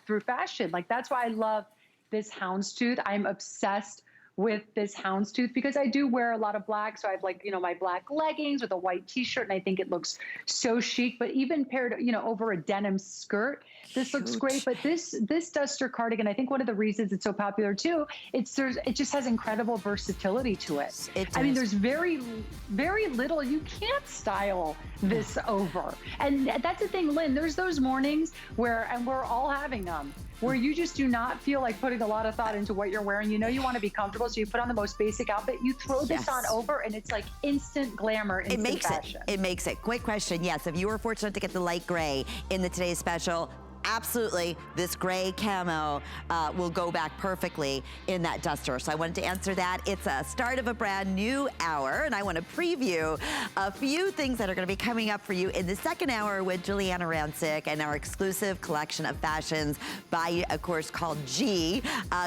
through fashion. Like, that's why I love this houndstooth. I'm obsessed with this houndstooth because I do wear a lot of black. So I have, like, my black leggings with a white t-shirt, and I think it looks so chic. But even paired, over a denim skirt, this looks great. Cute. But this duster cardigan, I think one of the reasons it's so popular too, it just has incredible versatility to it. I mean, there's very little you can't style this over. And that's the thing, Lynn, there's those mornings where, and we're all having them, where you just do not feel like putting a lot of thought into what you're wearing. You know you want to be comfortable, so you put on the most basic outfit. You throw this on over, and it's like instant glamour, instant fashion. It makes it. Quick question, yes, if you were fortunate to get the light gray in the Today's Special, absolutely, this gray camo will go back perfectly in that duster. So I wanted to answer that. It's a start of a brand new hour, and I want to preview a few things that are going to be coming up for you in the second hour with Giuliana Rancic and our exclusive collection of fashions by a course called G.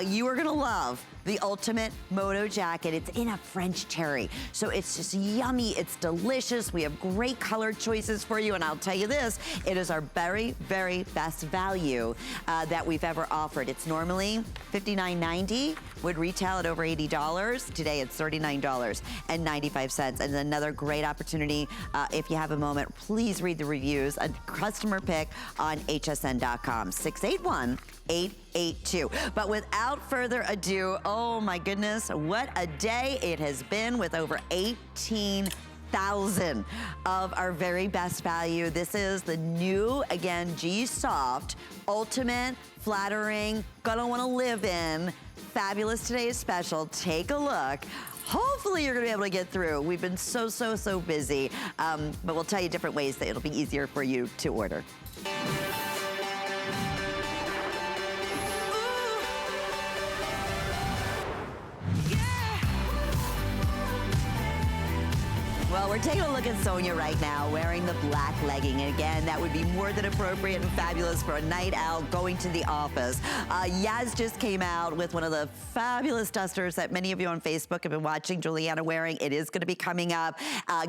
You are going to love the ultimate moto jacket. It's in a French terry, so it's just yummy, it's delicious. We have great color choices for you, and I'll tell you this, it is our very, very best value that we've ever offered. It's normally $59.90, would retail at over $80. Today it's $39.95, and another great opportunity. If you have a moment, please read the reviews. A customer pick on hsn.com. 681-882. But without further ado, oh my goodness, what a day it has been with over 18,000 of our very best value. This is the new, again, G Soft, ultimate, flattering, gonna wanna live in, fabulous Today's Special. Take a look. Hopefully you're gonna be able to get through. We've been so busy, but we'll tell you different ways that it'll be easier for you to order. Well, we're taking a look at Sonia right now wearing the black legging. And again, that would be more than appropriate and fabulous for a night out going to the office. Yaz just came out with one of the fabulous dusters that many of you on Facebook have been watching Giuliana wearing. It is going to be coming up,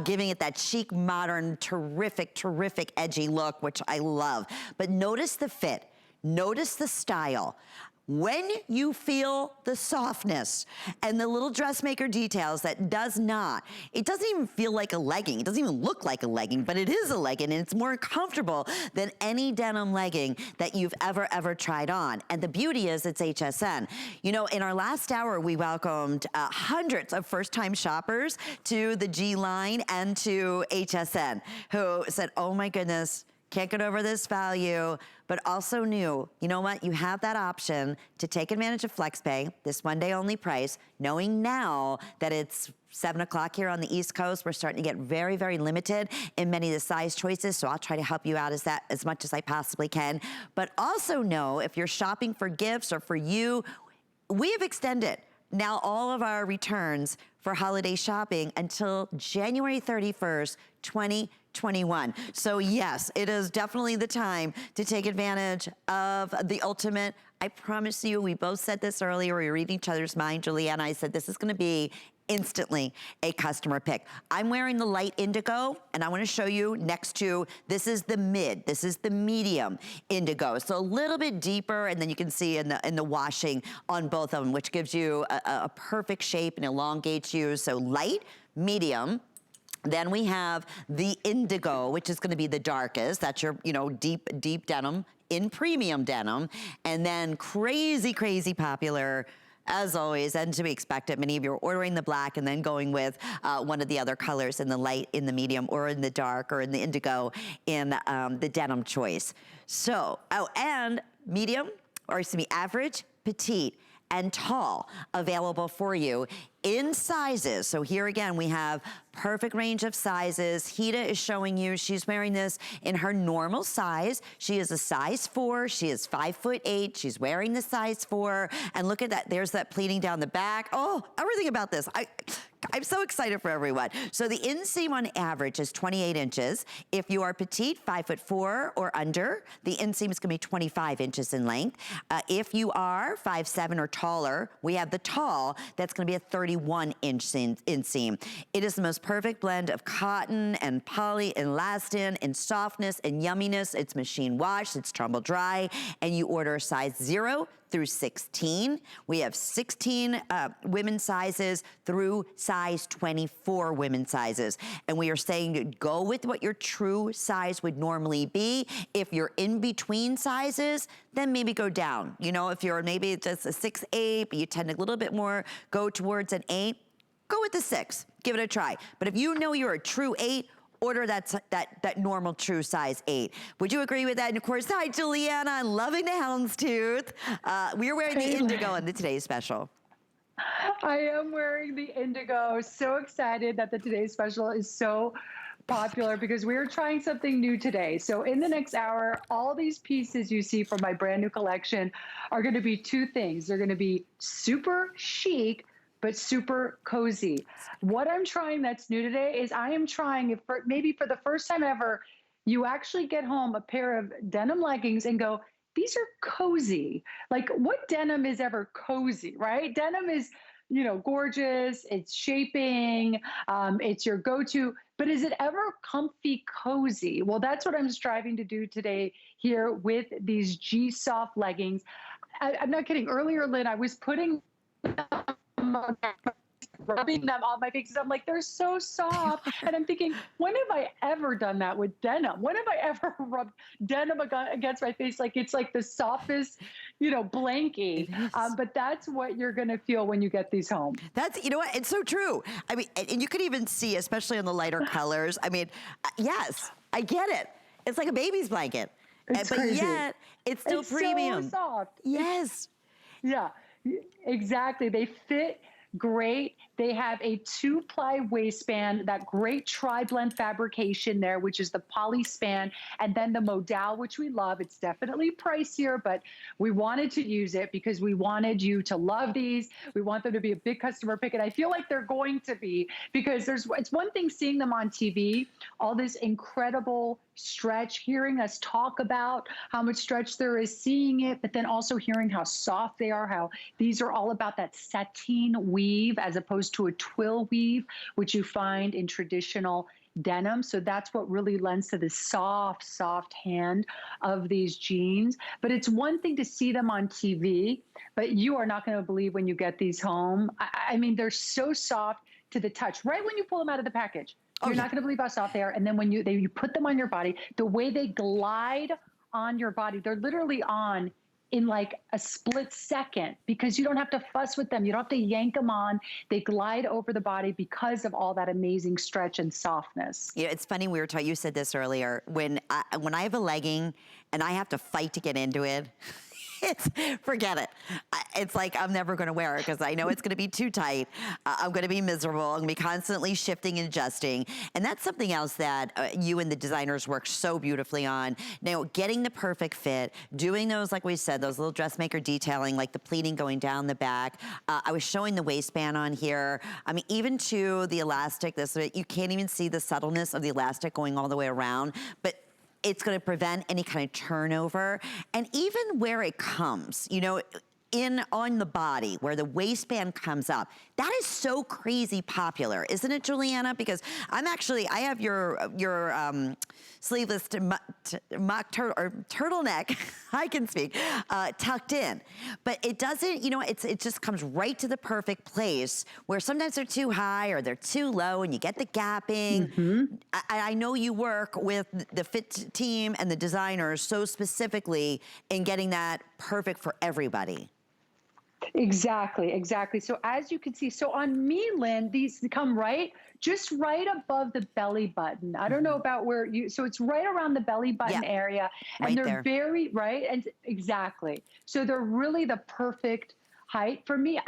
giving it that chic, modern, terrific, edgy look, which I love. But notice the fit. Notice the style. When you feel the softness and the little dressmaker details that it doesn't even feel like a legging. It doesn't even look like a legging, but it is a legging, and it's more comfortable than any denim legging that you've ever tried on. And the beauty is it's HSN. You know, in our last hour, we welcomed hundreds of first-time shoppers to the G line and to HSN who said, oh my goodness, can't get over this value, but also knew, you know what, you have that option to take advantage of FlexPay, this one-day only price, knowing now that it's 7 o'clock here on the East Coast. We're starting to get very, very limited in many of the size choices, so I'll try to help you out as much as I possibly can. But also know, if you're shopping for gifts or for you, we have extended now all of our returns for holiday shopping until January 31st, 2021. So yes, it is definitely the time to take advantage of the ultimate. I promise you, we both said this earlier, we were reading each other's mind. Giuliana, I said, this is gonna be instantly a customer pick. I'm wearing the light indigo, and I wanna show you next to, this is the mid, this is the medium indigo. So a little bit deeper, and then you can see in the washing on both of them, which gives you a perfect shape and elongates you. So light, medium. Then we have the indigo, which is gonna be the darkest. That's your, deep denim in premium denim. And then crazy popular, as always, and to be expected, many of you are ordering the black and then going with one of the other colors in the light, in the medium, or in the dark, or in the indigo in the denim choice. So, and medium, or excuse me, average, petite, and tall available for you in sizes. So here again, we have perfect range of sizes. Hida is showing you, she's wearing this in her normal size. She is a size 4, she is 5'8", she's wearing the size 4, and look at that, there's that pleating down the back. Oh, everything about this. I'm so excited for everyone. So the inseam on average is 28 inches. If you are petite, 5'4" or under, the inseam is gonna be 25 inches in length. If you are 5'7" or taller, we have the tall, that's gonna be a 31-inch inseam. It is the most perfect blend of cotton and poly and elastin and softness and yumminess. It's machine washed, it's tumble dry, and you order size 0 through 16. We have 16 women's sizes through size 24 women's sizes. And we are saying to go with what your true size would normally be. If you're in between sizes, then maybe go down. You know, if you're maybe just a 6'8", but you tend a little bit more, go towards an 8, go with the 6, give it a try. But if you know you're a true 8, order that normal true size 8. Would you agree with that? And of course, hi, Giuliana, loving the houndstooth. We are wearing the indigo in the today's special. I am wearing the indigo. So excited that the today's special is so popular because we are trying something new today. So in the next hour, all these pieces you see from my brand new collection are going to be two things. They're going to be super chic, but super cozy. What I'm trying that's new today is I am trying, maybe for the first time ever, you actually get home a pair of denim leggings and go, these are cozy. Like, what denim is ever cozy, right? Denim is, you know, gorgeous, it's shaping, it's your go-to, but is it ever comfy cozy? Well, that's what I'm striving to do today here with these G-Soft leggings. I'm not kidding. Earlier, Lynn, I was putting rubbing them on my face. I'm like, they're so soft. And I'm thinking, when have I ever done that with denim? When have I ever rubbed denim against my face? Like, it's like the softest, you know, blankie. But that's what you're going to feel when you get these home. That's, you know what? It's so true. I mean, and you could even see, especially on the lighter colors. I mean, yes, I get it. It's like a baby's blanket. It's but crazy. Yet, it's still premium. So soft. Yes. Yeah, exactly. They fit great. They have a 2-ply waistband, that great tri-blend fabrication there, which is the poly span, and then the modal, which we love. It's definitely pricier, but we wanted to use it because we wanted you to love these. We want them to be a big customer pick, and I feel like they're going to be, because it's one thing seeing them on TV, all this incredible stretch, hearing us talk about how much stretch there is, seeing it, but then also hearing how soft they are, how these are all about that sateen weave as opposed to a twill weave, which you find in traditional denim. So that's what really lends to the soft, soft hand of these jeans. But it's one thing to see them on TV, but you are not going to believe when you get these home. I mean, they're so soft to the touch, right when you pull them out of the package. You're not going to believe how soft they are. And then when you put them on your body, the way they glide on your body, they're literally on in like a split second because you don't have to fuss with them. You don't have to yank them on. They glide over the body because of all that amazing stretch and softness. Yeah, it's funny, we were talking, you said this earlier, when I have a legging and I have to fight to get into it, forget it. It's like I'm never going to wear it because I know it's going to be too tight. I'm going to be miserable. I'm going to be constantly shifting and adjusting. And that's something else that you and the designers work so beautifully on. Now, getting the perfect fit, doing those, like we said, those little dressmaker detailing, like the pleating going down the back. I was showing the waistband on here. I mean, even to the elastic, you can't even see the subtleness of the elastic going all the way around. But it's going to prevent any kind of turnover. And even where it comes, you know, on the body, where the waistband comes up, that is so crazy popular, isn't it, Giuliana? Because I have your sleeveless mock turtleneck, I can speak, tucked in. But it doesn't, you know, it just comes right to the perfect place where sometimes they're too high or they're too low and you get the gapping. Mm-hmm. I know you work with the fit team and the designers so specifically in getting that perfect for everybody. Exactly. So as you can see, so on me, Lynn, these come just right above the belly button. I don't know about where so it's right around the belly button area. And right they're there. very, right? And exactly. So they're really the perfect height for me,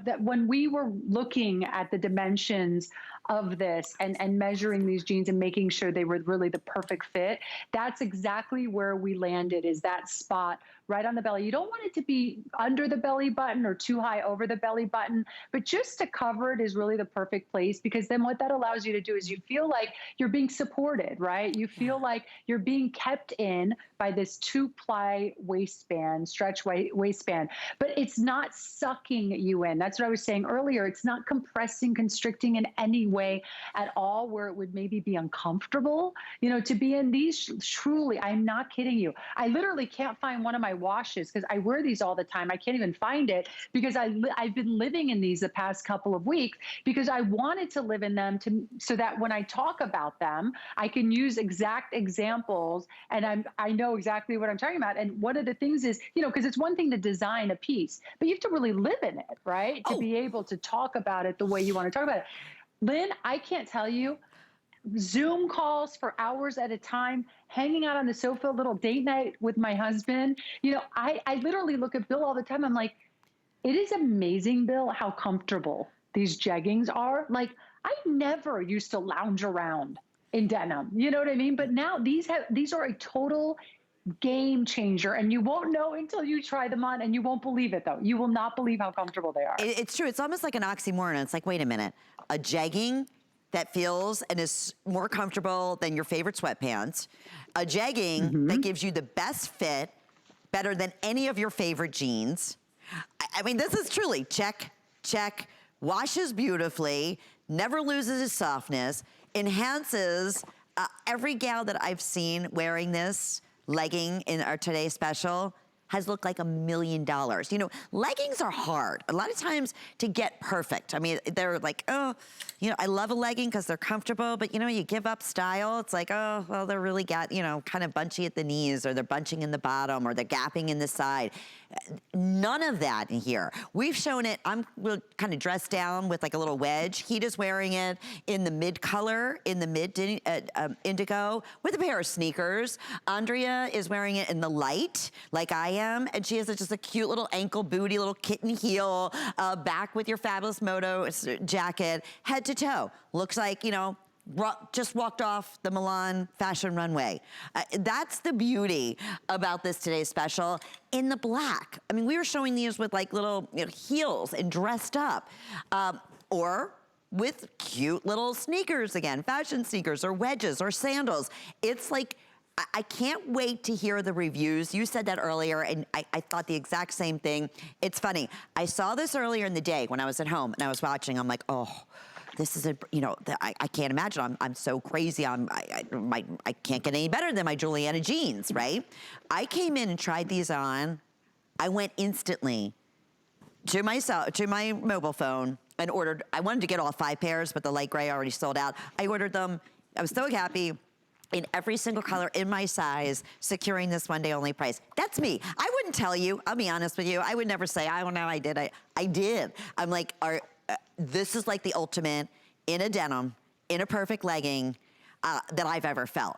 that when we were looking at the dimensions of this and measuring these jeans and making sure they were really the perfect fit, that's exactly where we landed, is that spot right on the belly. You don't want it to be under the belly button or too high over the belly button, but just to cover it is really the perfect place, because then what that allows you to do is you feel like you're being supported, right? You feel like you're being kept in by this 2-ply waistband, stretch waistband, but it's not sucking you in. That's what I was saying earlier. It's not compressing, constricting in any way at all where it would maybe be uncomfortable, to be in these. Truly, I'm not kidding you. I literally can't find one of my washes because I wear these all the time. I can't even find it because I've been living in these the past couple of weeks because I wanted to live in them so that when I talk about them, I can use exact examples and I know exactly what I'm talking about. And one of the things is, because it's one thing to design a piece, but you have to really live in it, right? To be able to talk about it the way you want to talk about it. Lynn, I can't tell you, Zoom calls for hours at a time, hanging out on the sofa, a little date night with my husband. I literally look at Bill all the time. I'm like, it is amazing, Bill, how comfortable these jeggings are. Like, I never used to lounge around in denim. You know what I mean? But now these are a total game changer, and you won't know until you try them on, and you won't believe it, though. You will not believe how comfortable they are. It's true. It's almost like an oxymoron. It's like, wait a minute, a jegging that feels and is more comfortable than your favorite sweatpants, a jegging that gives you the best fit, better than any of your favorite jeans. I mean, this is truly check, check, washes beautifully, never loses its softness, enhances every gal that I've seen wearing this legging in our today's special has looked like $1 million. Leggings are hard. A lot of times to get perfect. I mean, they're like, oh, I love a legging because they're comfortable, but you give up style. It's like, oh, well, they're really kind of bunchy at the knees, or they're bunching in the bottom, or they're gapping in the side. None of that in here. We've shown it. I'm kind of dressed down with like a little wedge. He's wearing it in the mid color, in the mid indigo, with a pair of sneakers. Andrea is wearing it in the light, like I am, and she has just a cute little ankle booty, little kitten heel, back with your fabulous moto jacket, head to toe. Looks like, just walked off the Milan fashion runway. That's the beauty about this today's special in the black. I mean, we were showing these with like little heels and dressed up, or with cute little sneakers again, fashion sneakers or wedges or sandals. It's like, I can't wait to hear the reviews. You said that earlier, and I thought the exact same thing. It's funny. I saw this earlier in the day when I was at home and I was watching. I'm like, oh, this is I can't imagine. I'm so crazy. I can't get any better than my Giuliana jeans, right? I came in and tried these on. I went instantly to my mobile phone and ordered. I wanted to get all 5 pairs, but the light gray already sold out. I ordered them. I was so happy. In every single color, in my size, securing this one day only price. That's me. I wouldn't tell you. I'll be honest with you. I would never say, I don't know, I did. I did. I'm like, this is like the ultimate in a denim, in a perfect legging that I've ever felt.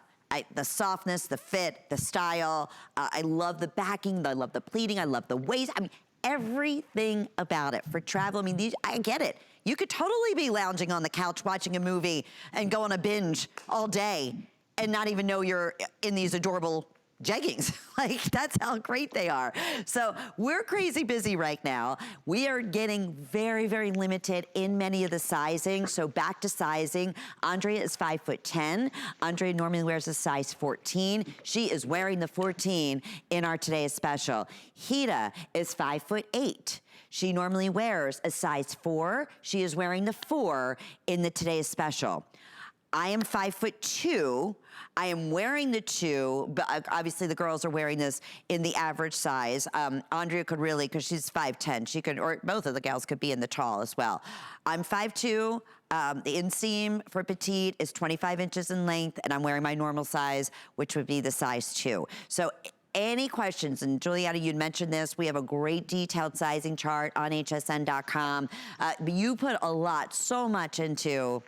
The softness, the fit, the style. I love the backing. I love the pleating. I love the waist. I mean, everything about it for travel. I mean, I get it. You could totally be lounging on the couch watching a movie and go on a binge all day and not even know you're in these adorable jeggings. Like, that's how great they are. So we're crazy busy right now. We are getting very, very limited in many of the sizing. So back to sizing. Andrea is 5'10". Andrea normally wears a size 14. She is wearing the 14 in our today's special. Hida is 5'8". She normally wears a size 4. She is wearing the 4 in the today's special. I am 5'2". I am wearing the 2, but obviously the girls are wearing this in the average size. Andrea could really, because she's 5'10", she could, or both of the gals could be in the tall as well. I'm 5'2". The inseam for petite is 25 inches in length, and I'm wearing my normal size, which would be the size 2. So any questions, and Giuliana, you'd mentioned this, we have a great detailed sizing chart on hsn.com. You put a lot, so much into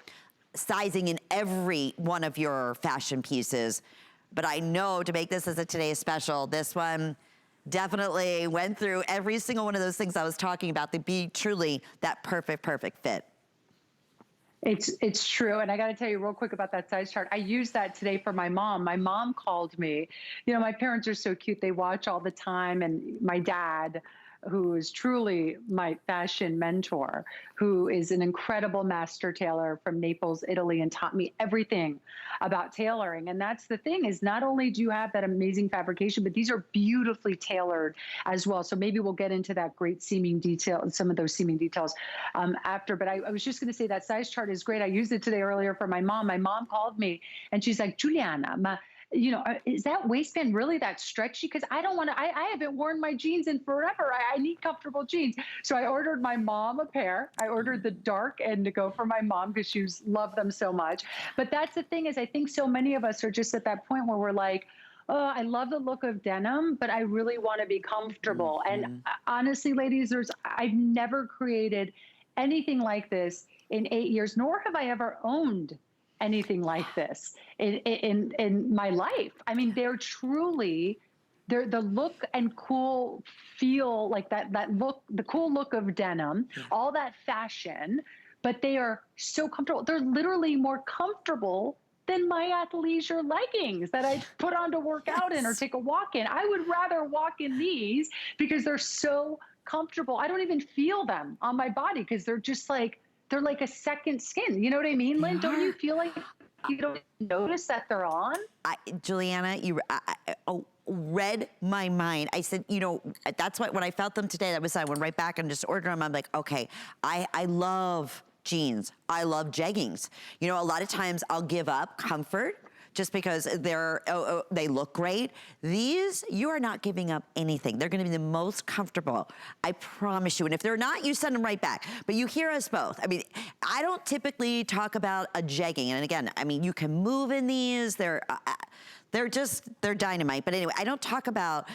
sizing in every one of your fashion pieces. But I know to make this as a today's special, this one, definitely went through every single one of those things I was talking about to be truly that perfect fit. It's true. And I got to tell you real quick about that size chart. I used that today for my mom. My mom called me. You know, my parents are so cute. They watch all the time. And my dad, who is truly my fashion mentor, who is an incredible master tailor from Naples, Italy, and taught me everything about tailoring. And that's the thing, is not only do you have that amazing fabrication, but these are beautifully tailored as well. So maybe we'll get into that great seaming detail, some of those seaming details after. But I was just going to say that size chart is great. I used it today earlier for my mom. My mom called me and she's like, Giuliana, you know, is that waistband really that stretchy? Because I don't want to, I haven't worn my jeans in forever. I need comfortable jeans. So I ordered my mom a pair. I ordered the dark indigo for my mom because she loved them so much. But that's the thing, is I think so many of us are just at that point where we're like, oh, I love the look of denim, but I really want to be comfortable. And honestly, ladies, I've never created anything like this in 8 years, nor have I ever owned anything like this in my life. I mean, they're the look and cool feel, like that look, the cool look of denim, all that fashion, but they are so comfortable. They're literally more comfortable than my athleisure leggings that I put on to work out in or take a walk in. I would rather walk in these because they're so comfortable. I don't even feel them on my body because they're just like, they're like a second skin. You know what I mean, Lynn? Don't you feel like you don't notice that they're on? Juliana, you read my mind. I said, you know, that's what, when I felt them today, that was, I went right back and just ordered them. I'm like, okay, I love jeans. I love jeggings. You know, a lot of times I'll give up comfort just because they look great. These, you are not giving up anything. They're gonna be the most comfortable, I promise you. And if they're not, you send them right back. But you hear us both. I mean, I don't typically talk about a jegging. And again, I mean, you can move in these. They're dynamite. But anyway, I don't talk about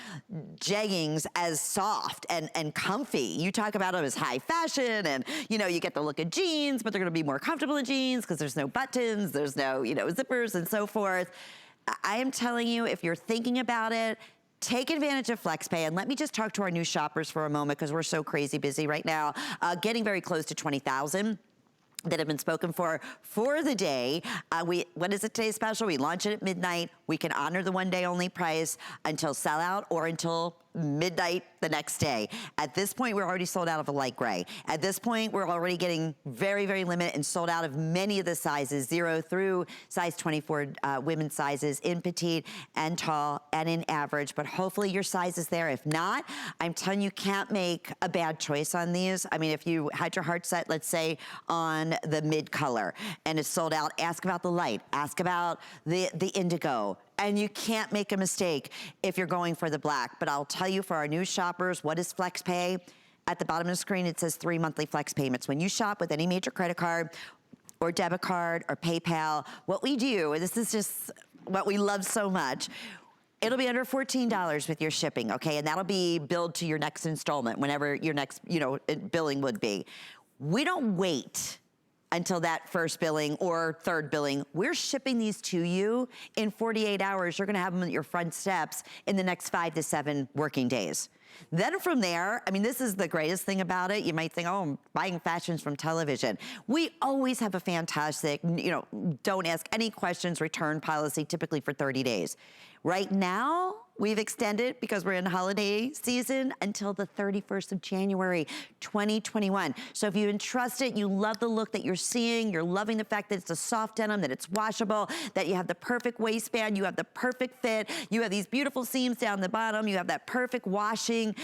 jeggings as soft and comfy. You talk about them as high fashion, and you know, you get the look of jeans, but they're gonna be more comfortable in jeans because there's no buttons, there's no, you know, zippers and so forth. I am telling you, if you're thinking about it, take advantage of FlexPay. And let me just talk to our new shoppers for a moment, because we're so crazy busy right now, getting very close to 20,000. That have been spoken for the day. What is it today's special? We launch it at midnight. We can honor the one day only price until sellout or until midnight the next day. At this point, we're already sold out of a light gray. At this point, we're already getting very, very limited and sold out of many of the sizes, 0 through size 24 women's sizes in petite and tall and in average, but hopefully your size is there. If not, I'm telling you, can't make a bad choice on these. I mean, if you had your heart set, let's say, on the mid color and it's sold out, ask about the light, ask about the indigo, and you can't make a mistake if you're going for the black. But I'll tell you, for our new shoppers, what is FlexPay? At the bottom of the screen, it says 3 monthly flex payments. When you shop with any major credit card or debit card or PayPal, what we do, and this is just what we love so much, it'll be under $14 with your shipping, okay? And that'll be billed to your next installment, whenever your next, you know, billing would be. We don't wait until that first billing or third billing. We're shipping these to you in 48 hours. You're gonna have them at your front steps in the next 5 to 7 working days. Then from there, I mean, this is the greatest thing about it. You might think, oh, I'm buying fashions from television. We always have a fantastic, you know, don't ask any questions return policy, typically for 30 days. Right now, we've extended, because we're in holiday season, until the 31st of January, 2021. So if you entrust it, you love the look that you're seeing, you're loving the fact that it's a soft denim, that it's washable, that you have the perfect waistband, you have the perfect fit, you have these beautiful seams down the bottom, you have that perfect washing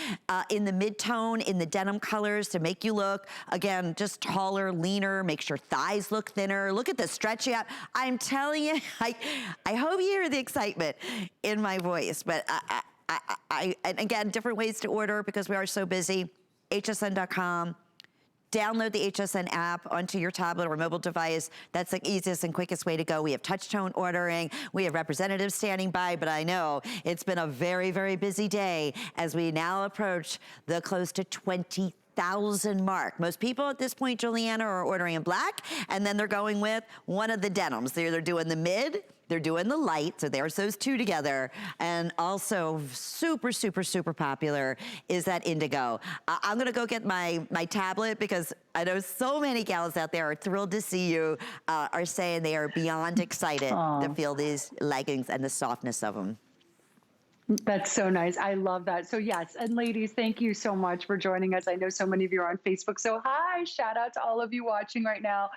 in the mid-tone, in the denim colors to make you look, again, just taller, leaner, makes your thighs look thinner. Look at the stretchy out. I'm telling you, I hope you hear the excitement in my voice, but and again, different ways to order because we are so busy. hsn.com. Download the HSN app onto your tablet or mobile device. That's the easiest and quickest way to go. We have touch tone ordering. We have representatives standing by, but I know it's been a very, very busy day as we now approach the close to 20,000 mark. Most people at this point, Giuliana, are ordering in black, and then they're going with one of the denims. They're either doing the mid, They're doing the light, so there's those two together. And also super, super, super popular is that indigo. I'm gonna go get my tablet because I know so many gals out there are thrilled to see you, are saying they are beyond excited to feel these leggings and the softness of them. That's so nice. I love that. So yes, and ladies, thank you so much for joining us. I know so many of you are on Facebook. So hi, shout out to all of you watching right now.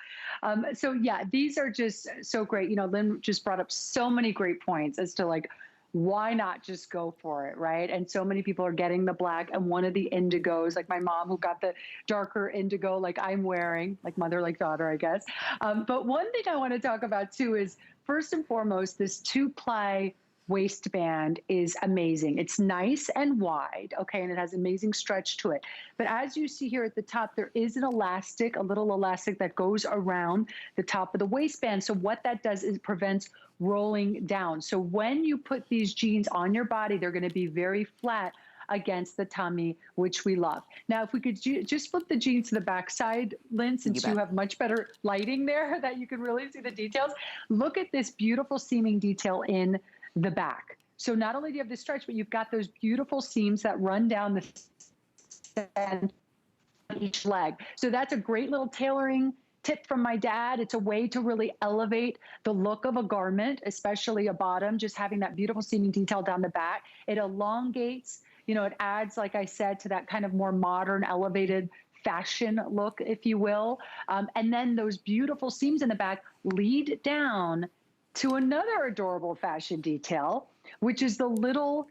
So yeah, these are just so great. You know, Lynn just brought up so many great points as to like, why not just go for it, right? And so many people are getting the black and one of the indigos, like my mom who got the darker indigo like I'm wearing, like mother, like daughter, I guess. But one thing I want to talk about too is first and foremost, this 2-ply waistband is amazing. It's nice and wide, okay, and it has amazing stretch to it. But as you see here at the top, there is an elastic, a little elastic that goes around the top of the waistband. So what that does is prevents rolling down. So when you put these jeans on your body, they're going to be very flat against the tummy, which we love. Now, if we could just flip the jeans to the back side, Lynn, since you have much better lighting there that you can really see the details, look at this beautiful seaming detail in the back. So not only do you have the stretch, but you've got those beautiful seams that run down the center on each leg. So that's a great little tailoring tip from my dad. It's a way to really elevate the look of a garment, especially a bottom, just having that beautiful seaming detail down the back. It elongates, you know, it adds, like I said, to that kind of more modern, elevated fashion look, if you will. And then those beautiful seams in the back lead down to another adorable fashion detail, which is the little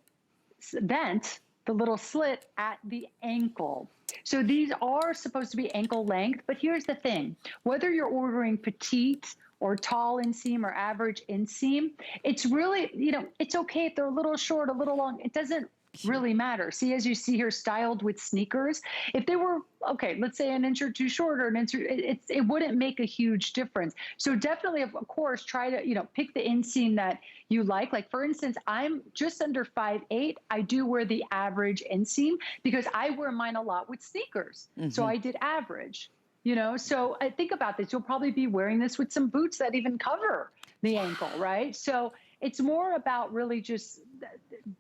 vent, the little slit at the ankle. So these are supposed to be ankle length, but here's the thing. Whether you're ordering petite or tall inseam or average inseam, it's really, you know, it's okay if they're a little short, a little long. It doesn't really matter. See, as you see here, styled with sneakers, if they were, okay, let's say an inch or two short or an inch, it wouldn't make a huge difference. So definitely, of course, try to, you know, pick the inseam that you like. Like for instance, I'm just under 5'8". I do wear the average inseam because I wear mine a lot with sneakers. So I did average, you know, so I think about this. You'll probably be wearing this with some boots that even cover the ankle, right? So it's more about really just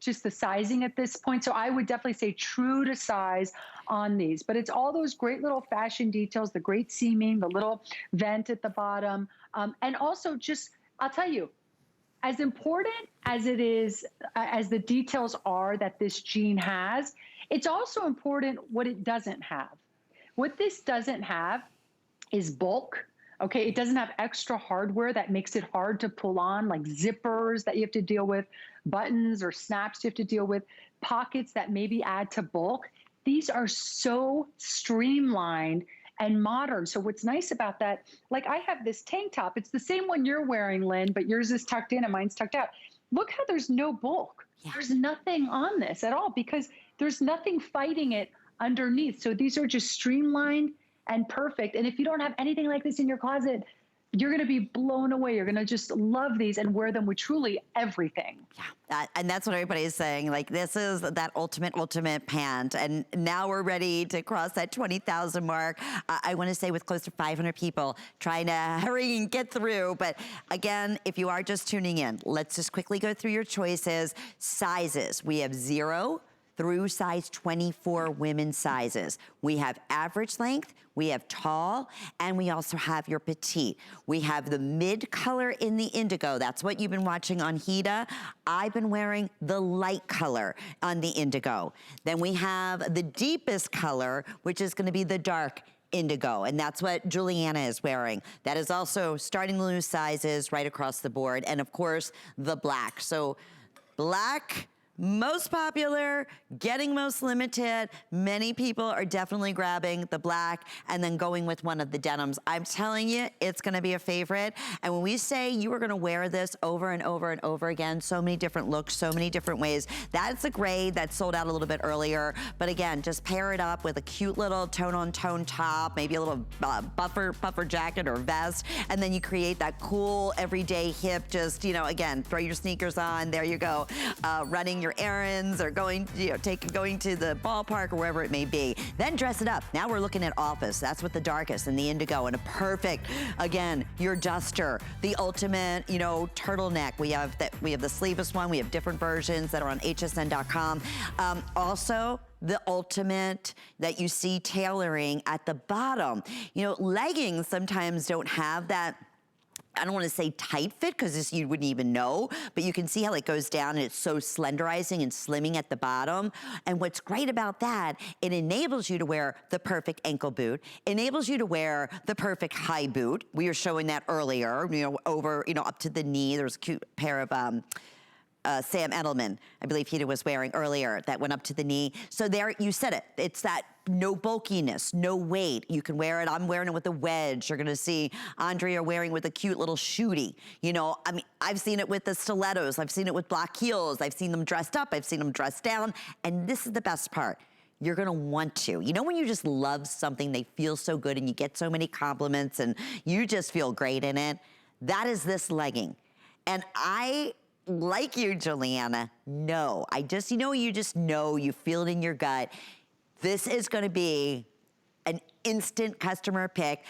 the sizing at this point. So I would definitely say true to size on these, but it's all those great little fashion details, the great seaming, the little vent at the bottom. And also just, I'll tell you, as important as it is, as the details are that this jean has, it's also important what it doesn't have. What this doesn't have is bulk. Okay, it doesn't have extra hardware that makes it hard to pull on, like zippers that you have to deal with, buttons or snaps you have to deal with, pockets that maybe add to bulk. These are so streamlined and modern. So what's nice about that, like I have this tank top. It's the same one you're wearing, Lynn, but yours is tucked in and mine's tucked out. Look how there's no bulk. Yeah. There's nothing on this at all because there's nothing fighting it underneath. So these are just streamlined and perfect. And if you don't have anything like this in your closet, you're going to be blown away. You're going to just love these and wear them with truly everything. Yeah, and that's what everybody is saying. Like, this is that ultimate pant. And now we're ready to cross that 20,000 mark. I want to say with close to 500 people trying to hurry and get through. But again, if you are just tuning in, let's just quickly go through your choices. Sizes, we have 0 through size 24 women's sizes. We have average length, we have tall, and we also have your petite. We have the mid color in the indigo. That's what you've been watching on Hida. I've been wearing the light color on the indigo. Then we have the deepest color, which is gonna be the dark indigo, and that's what Giuliana is wearing. That is also starting to lose sizes right across the board, and of course, the black. So black, most popular, getting most limited. Many people are definitely grabbing the black and then going with one of the denims. I'm telling you, it's gonna be a favorite. And when we say you are gonna wear this over and over and over again, so many different looks, so many different ways. That's a gray that sold out a little bit earlier. But again, just pair it up with a cute little tone-on-tone top, maybe a little buffer jacket or vest, and then you create that cool everyday hip, just, you know, again, throw your sneakers on, there you go, running your errands or going, going to the ballpark or wherever it may be. Then dress it up. Now we're looking at office. That's with the darkest and the indigo and a perfect, again, your duster, the ultimate, turtleneck. We have the sleeveless one. We have different versions that are on hsn.com. Also, the ultimate that you see tailoring at the bottom. Leggings sometimes don't have that, I don't want to say tight fit because you wouldn't even know, but you can see how it goes down and it's so slenderizing and slimming at the bottom. And what's great about that, it enables you to wear the perfect ankle boot, enables you to wear the perfect high boot. We were showing that earlier, over, up to the knee. There's a cute pair of, Sam Edelman, I believe he was wearing earlier, that went up to the knee. So there, you said it. It's that no bulkiness, no weight. You can wear it. I'm wearing it with a wedge. You're gonna see Andrea wearing with a cute little shootie. I've seen it with the stilettos. I've seen it with black heels. I've seen them dressed up. I've seen them dressed down. And this is the best part. You're gonna want to. When you just love something, they feel so good and you get so many compliments and you just feel great in it. That is this legging. And like you, Giuliana, no. You just know, you feel it in your gut. This is gonna be an instant customer pick.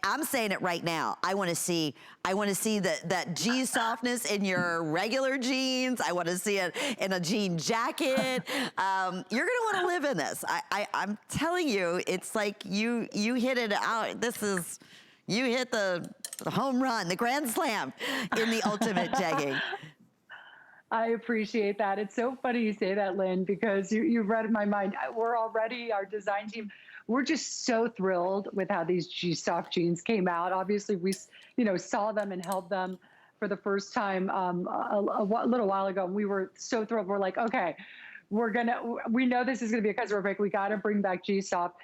I'm saying it right now. I wanna see that G softness in your regular jeans. I wanna see it in a jean jacket. You're gonna wanna live in this. I'm telling you, it's like you hit it out. You hit the home run, the grand slam in the ultimate jegging. I appreciate that. It's so funny you say that, Lynn, because you've read my mind. Our design team, we're just so thrilled with how these G-Soft jeans came out. Obviously, we saw them and held them for the first time a little while ago, and we were so thrilled. We're like, okay, we know this is gonna be a customer pick. We gotta bring back G-Soft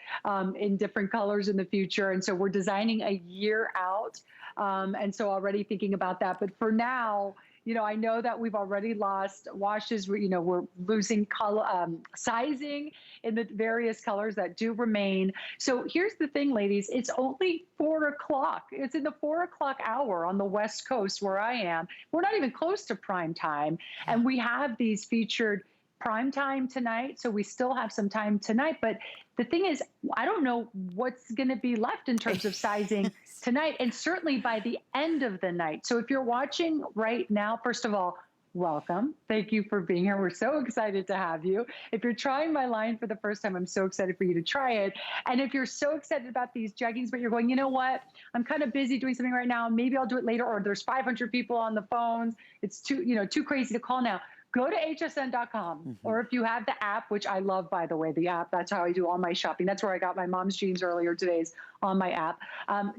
in different colors in the future. And so we're designing a year out. And so already thinking about that. But for now, I know that we've already lost washes. We're losing color, sizing in the various colors that do remain. So here's the thing, ladies. It's only 4 o'clock. It's in the 4 o'clock hour on the West Coast where I am. We're not even close to prime time. And we have these featured prime time tonight. So we still have some time tonight. But the thing is, I don't know what's going to be left in terms of sizing tonight, and certainly by the end of the night. So if you're watching right now, first of all, welcome. Thank you for being here. We're so excited to have you. If you're trying my line for the first time, I'm so excited for you to try it. And if you're so excited about these jeggings, but you're going, you know what? I'm kind of busy doing something right now. Maybe I'll do it later, or there's 500 people on the phones. It's too crazy to call now. Go to hsn.com, or if you have the app, which I love, by the way, the app. That's how I do all my shopping. That's where I got my mom's jeans earlier today, is on my app.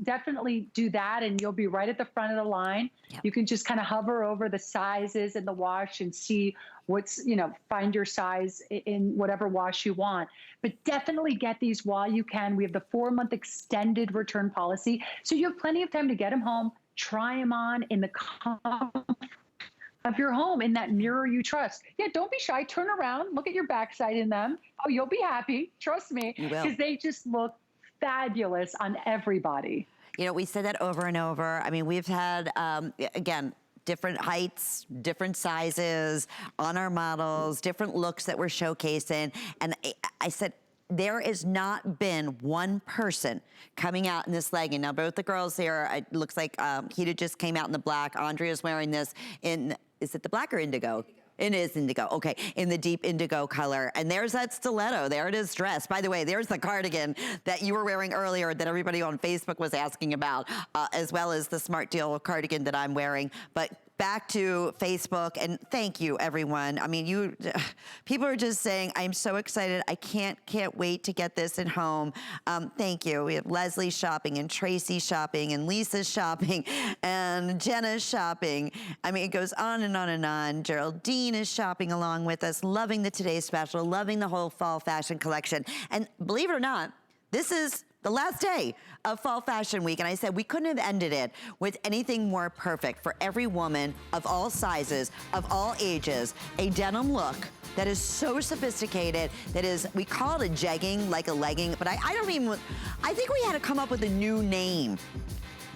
Definitely do that, and you'll be right at the front of the line. Yep. You can just kind of hover over the sizes in the wash and see find your size in whatever wash you want. But definitely get these while you can. We have the 4-month extended return policy, so you have plenty of time to get them home, try them on in the comfort of your home, in that mirror you trust. Yeah, don't be shy. Turn around, look at your backside in them. Oh, you'll be happy. Trust me, because they just look fabulous on everybody. We said that over and over. I mean, we've had, again, different heights, different sizes on our models, different looks that we're showcasing. And I said, there has not been one person coming out in this legging. Now, both the girls here, it looks like Hita just came out in the black. Andrea's wearing this in, is it the black or indigo? It is indigo, okay, in the deep indigo color. And there's that stiletto, there it is dressed. By the way, there's the cardigan that you were wearing earlier that everybody on Facebook was asking about, as well as the Smart Deal cardigan that I'm wearing. But back to Facebook, and thank you, everyone. I mean, people are just saying, I'm so excited. I can't wait to get this at home. Thank you. We have Leslie shopping, and Tracy shopping, and Lisa shopping, and Jenna's shopping. I mean, it goes on and on and on. Geraldine is shopping along with us, loving the Today Special, loving the whole fall fashion collection. And believe it or not, this is the last day of Fall Fashion Week, and I said we couldn't have ended it with anything more perfect for every woman of all sizes, of all ages, a denim look that is so sophisticated, that is, we call it a jegging, like a legging, but I think we had to come up with a new name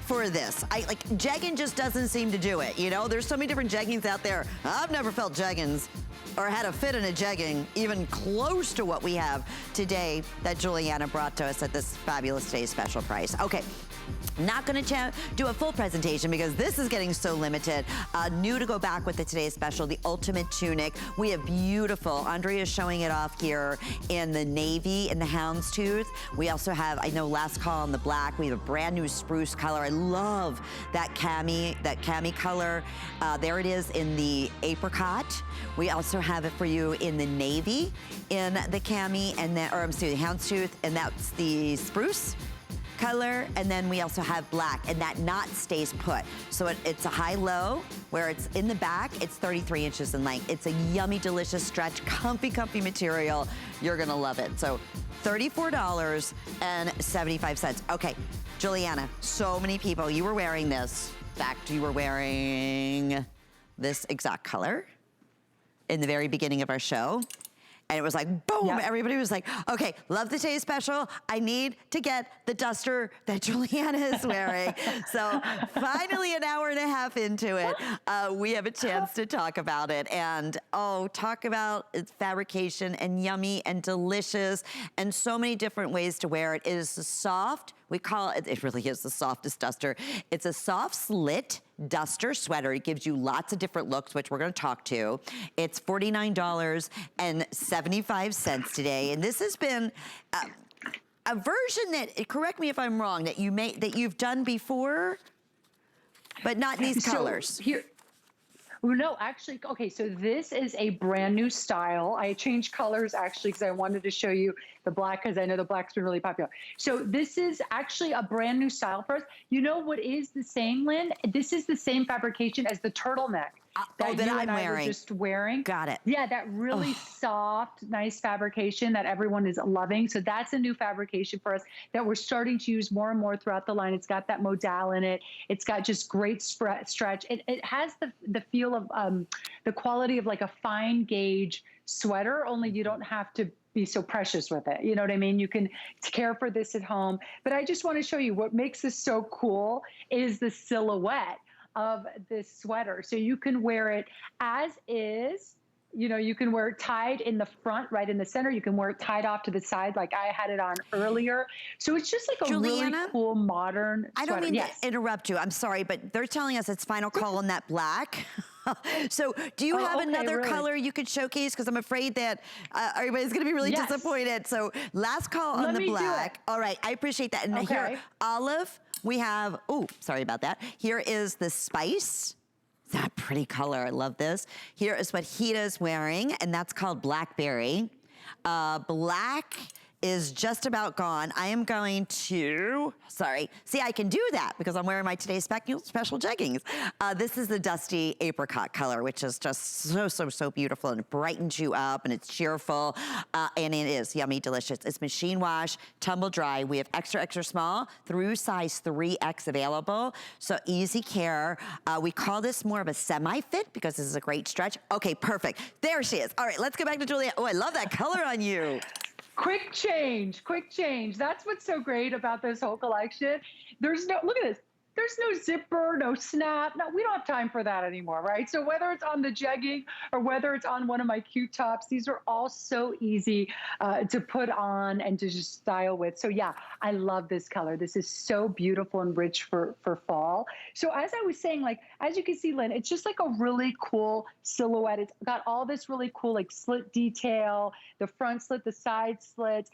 for this. Jegging just doesn't seem to do it, There's so many different jeggings out there. I've never felt jeggings. or had a fit in a jegging even close to what we have today that Giuliana brought to us at this fabulous Today Special price. Okay. Not going to do a full presentation because this is getting so limited. New to go back with the Today's Special, the Ultimate Tunic. We have beautiful, Andrea is showing it off here in the navy and the houndstooth. We also have, I know, last call on the black. We have a brand new spruce color. I love that cami color. There it is in the apricot. We also have it for you in the navy, in the cami, and then, or I'm sorry, the houndstooth, and that's the spruce color, and then we also have black, and that knot stays put. So it's a high-low, where it's in the back, it's 33 inches in length. It's a yummy, delicious stretch, comfy material. You're gonna love it. So $34.75. Okay, Giuliana, so many people, you were wearing this. In fact, you were wearing this exact color in the very beginning of our show. And it was like, boom, yep. Everybody was like, okay, love the Today Special. I need to get the duster that Giuliana is wearing. So finally, an hour and a half into it, we have a chance to talk about it. And talk about its fabrication and yummy and delicious and so many different ways to wear it. It is soft. We call it, it really is the softest duster. It's a soft slit duster sweater. It gives you lots of different looks, which we're gonna talk to. It's $49.75 today. And this has been a version that, correct me if I'm wrong, that you've done before, but not in these colors. Here, no, actually, okay, so this is a brand new style. I changed colors actually because I wanted to show you the black because I know the black's been really popular. So this is actually a brand new style for us. You know what is the same, Lynn? This is the same fabrication as the turtleneck that I'm wearing. Just wearing. Got it. Yeah, that really soft, nice fabrication that everyone is loving. So that's a new fabrication for us that we're starting to use more and more throughout the line. It's got that modal in it. It's got just great stretch. It has the feel of the quality of like a fine gauge sweater, only you don't have to be so precious with it. You know what I mean? You can care for this at home. But I just want to show you what makes this so cool is the silhouette of this sweater. So you can wear it as is. You know, you can wear it tied in the front, right in the center. You can wear it tied off to the side like I had it on earlier. So it's just like a really cool modern sweater. I don't mean to interrupt you. I'm sorry, but they're telling us it's final call on that black. So do you have another color you could showcase? Because I'm afraid that everybody's going to be really disappointed. So last call on the black. All right, I appreciate that. And here, olive, we have, sorry about that. Here is the spice. That pretty color, I love this. Here is what Hita's wearing, and that's called Blackberry. Black is just about gone. I am going to, see, I can do that because I'm wearing my Today's Special jeggings. This is the dusty apricot color, which is just so beautiful, and it brightens you up, and it's cheerful, and it is yummy, delicious. It's machine wash, tumble dry. We have extra small through size 3X available, so easy care. We call this more of a semi-fit because this is a great stretch. Okay, perfect. There she is. All right, let's go back to Giuliana. Oh, I love that color on you. Quick change. That's what's so great about this whole collection. There's no, look at this. There's no zipper, no snap. No, we don't have time for that anymore, right? So whether it's on the jegging or whether it's on one of my cute tops, these are all so easy to put on and to just style with. So yeah, I love this color. This is so beautiful and rich for fall. So as I was saying, like, as you can see, Lynn, it's just like a really cool silhouette. It's got all this really cool like slit detail, the front slit, the side slit.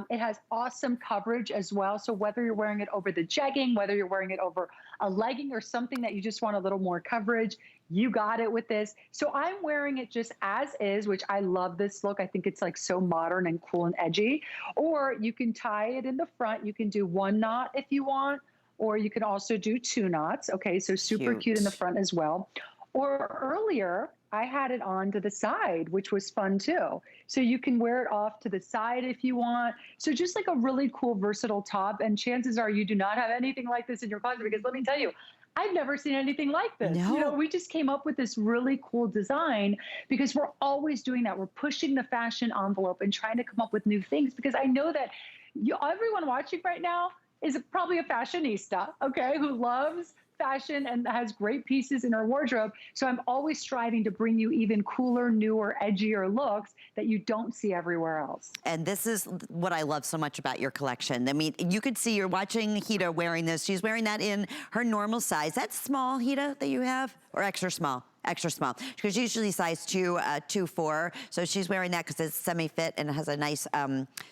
It has awesome coverage as well. So whether you're wearing it over the jegging, whether you're wearing it over a legging or something that you just want a little more coverage, you got it with this. So I'm wearing it just as is, which I love this look. I think it's like so modern and cool and edgy. Or you can tie it in the front. You can do one knot if you want, or you can also do 2 knots. Okay, so super cute in the front as well. Or earlier, I had it on to the side, which was fun too. So you can wear it off to the side if you want. So just like a really cool, versatile top. And chances are you do not have anything like this in your closet, because let me tell you, I've never seen anything like this. No. You know, we just came up with this really cool design because we're always doing that. We're pushing the fashion envelope and trying to come up with new things, because I know that everyone watching right now is probably a fashionista, okay, who loves fashion and has great pieces in her wardrobe. So I'm always striving to bring you even cooler, newer, edgier looks that you don't see everywhere else. And this is what I love so much about your collection. I mean, you could see, you're watching Hita wearing this. She's wearing that in her normal size. That's small, Hita, that you have? Or extra small? Extra small, because usually size 2, 4. So she's wearing that because it's semi-fit and it has a nice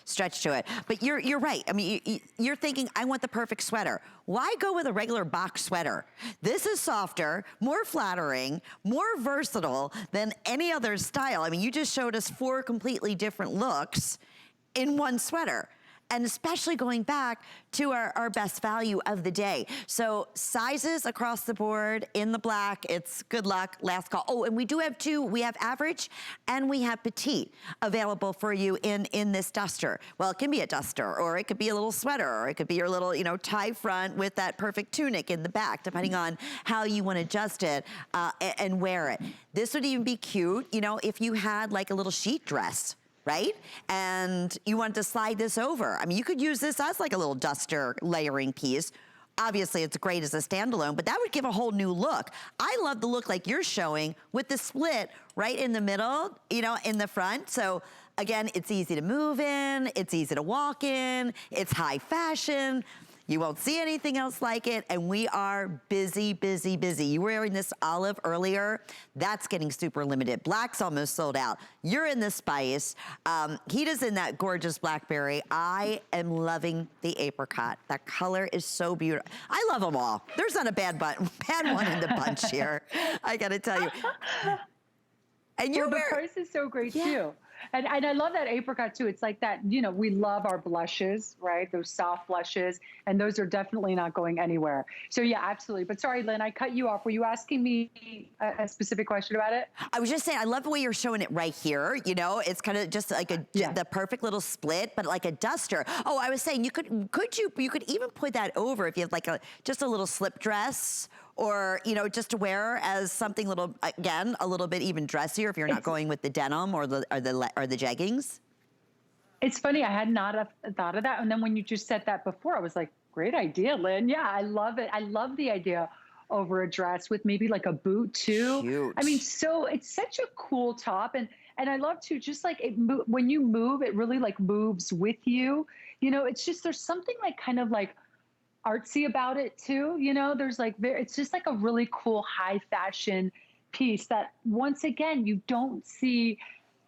stretch to it. But you're right. I mean, you're thinking, I want the perfect sweater. Why go with a regular box sweater? This is softer, more flattering, more versatile than any other style. I mean, you just showed us 4 completely different looks in one sweater. And especially going back to our best value of the day. So sizes across the board in the black, it's good luck, last call. Oh, and we do have 2, we have average and we have petite available for you in this duster. Well, it can be a duster, or it could be a little sweater, or it could be your little, you know, tie front with that perfect tunic in the back, depending on how you want to adjust it and wear it. This would even be cute, you know, if you had like a little sheet dress, right? And you want to slide this over. I mean, you could use this as like a little duster layering piece. Obviously, it's great as a standalone, but that would give a whole new look. I love the look like you're showing with the split right in the middle, you know, in the front. So again, it's easy to move in, it's easy to walk in, it's high fashion. You won't see anything else like it, and we are busy, busy, busy. You were wearing this olive earlier. That's getting super limited. Black's almost sold out. You're in the spice. Hita's in that gorgeous blackberry. I am loving the apricot. That color is so beautiful. I love them all. There's not a bad one in the bunch here, I gotta tell you. And the price is so great too. And I love that apricot too. It's like that, you know, we love our blushes, right? Those soft blushes, and those are definitely not going anywhere. So yeah, absolutely. But sorry, Lynn, I cut you off. Were you asking me a specific question about it? I was just saying, I love the way you're showing it right here. You know, it's kind of just like the perfect little split, but like a duster. Oh, I was saying you could even put that over if you have like just a little slip dress, or, you know, just to wear as something little, again, a little bit even dressier if you're not going with the denim or the jeggings. It's funny, I had not thought of that. And then when you just said that before, I was like, great idea, Lynn. Yeah, I love it. I love the idea over a dress with maybe like a boot too. Cute. I mean, so it's such a cool top. And I love to just like when you move, it really like moves with you. You know, it's just, there's something like kind of like artsy about it too. You know, there's like, it's just like a really cool high fashion piece that once again, you don't see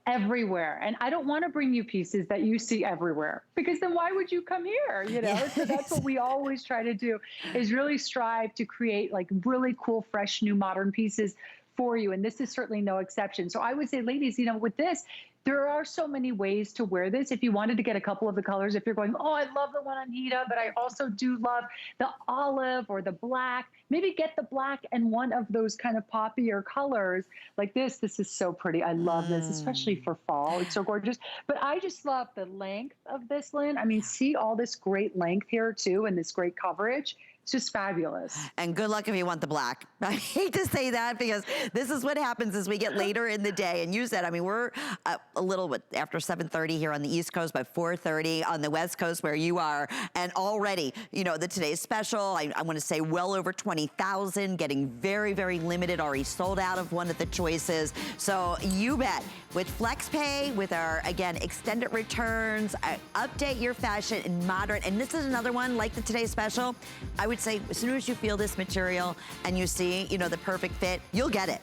everywhere. And I don't want to bring you pieces that you see everywhere, because then why would you come here? You know, yes. So that's what we always try to do, is really strive to create like really cool, fresh, new modern pieces for you. And this is certainly no exception. So I would say, ladies, you know, with this, there are so many ways to wear this. If you wanted to get a couple of the colors, if you're going, oh, I love the one on Hita, but I also do love the olive or the black, maybe get the black and one of those kind of poppier colors like this. This is so pretty. I love this, especially for fall. It's so gorgeous. But I just love the length of this, Lynn. I mean, see all this great length here too, and this great coverage. It's just fabulous. And good luck if you want the black. I hate to say that, because this is what happens as we get later in the day. And you said, I mean, we're a little bit after 7:30 here on the East Coast, by 4:30 on the West Coast where you are. And already, you know, the today's special, I want to say well over 20,000, getting very, very limited, already sold out of one of the choices. So you bet, with FlexPay, with our, again, extended returns, update your fashion in modern. And this is another one like the today's special. I would say as soon as you feel this material and you see, you know, the perfect fit, you'll get it.